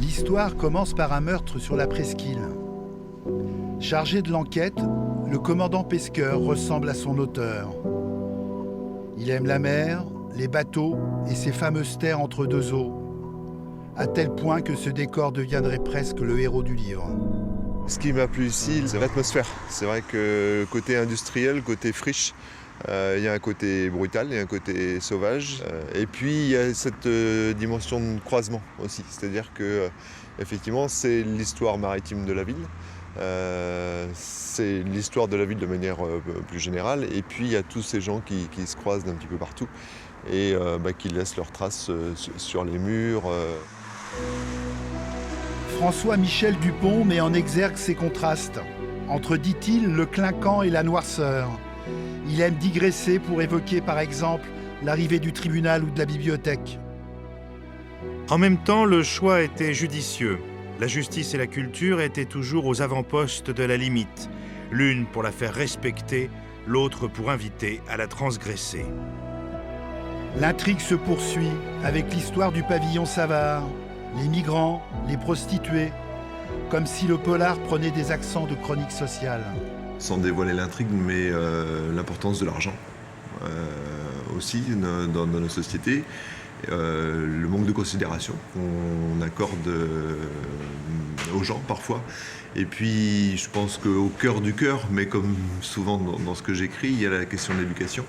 L'histoire commence par un meurtre sur la presqu'île. Chargé de l'enquête, le commandant Pesqueur ressemble à son auteur. Il aime la mer, les bateaux et ces fameuses terres entre deux eaux, à tel point que ce décor deviendrait presque le héros du livre. Ce qui m'a plu ici, c'est l'atmosphère. C'est vrai que côté industriel, côté friche, il y a un côté brutal, il y a un côté sauvage. Et puis il y a cette dimension de croisement aussi. C'est-à-dire que effectivement, c'est l'histoire maritime de la ville. C'est l'histoire de la ville de manière plus générale. Et puis il y a tous ces gens qui se croisent d'un petit peu partout et qui laissent leurs traces sur les murs. François-Michel Dupont met en exergue ces contrastes, entre, dit-il, le clinquant et la noirceur. Il aime digresser pour évoquer, par exemple, l'arrivée du tribunal ou de la bibliothèque. En même temps, le choix était judicieux. La justice et la culture étaient toujours aux avant-postes de la limite, l'une pour la faire respecter, l'autre pour inviter à la transgresser. L'intrigue se poursuit avec l'histoire du pavillon Savard, les migrants, les prostituées, comme si le polar prenait des accents de chronique sociale. Sans dévoiler l'intrigue, mais l'importance de l'argent aussi dans nos sociétés, le manque de considération qu'on accorde aux gens parfois. Et puis je pense qu'au cœur du cœur, mais comme souvent dans ce que j'écris, il y a la question de l'éducation.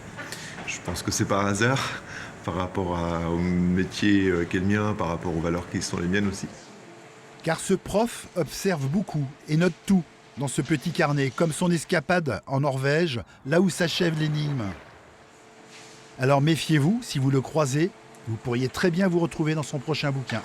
Je pense que c'est par hasard par rapport au métier qu'est le mien, par rapport aux valeurs qui sont les miennes aussi. Car ce prof observe beaucoup et note tout dans ce petit carnet, comme son escapade en Norvège, là où s'achève l'énigme. Alors méfiez-vous, si vous le croisez, vous pourriez très bien vous retrouver dans son prochain bouquin.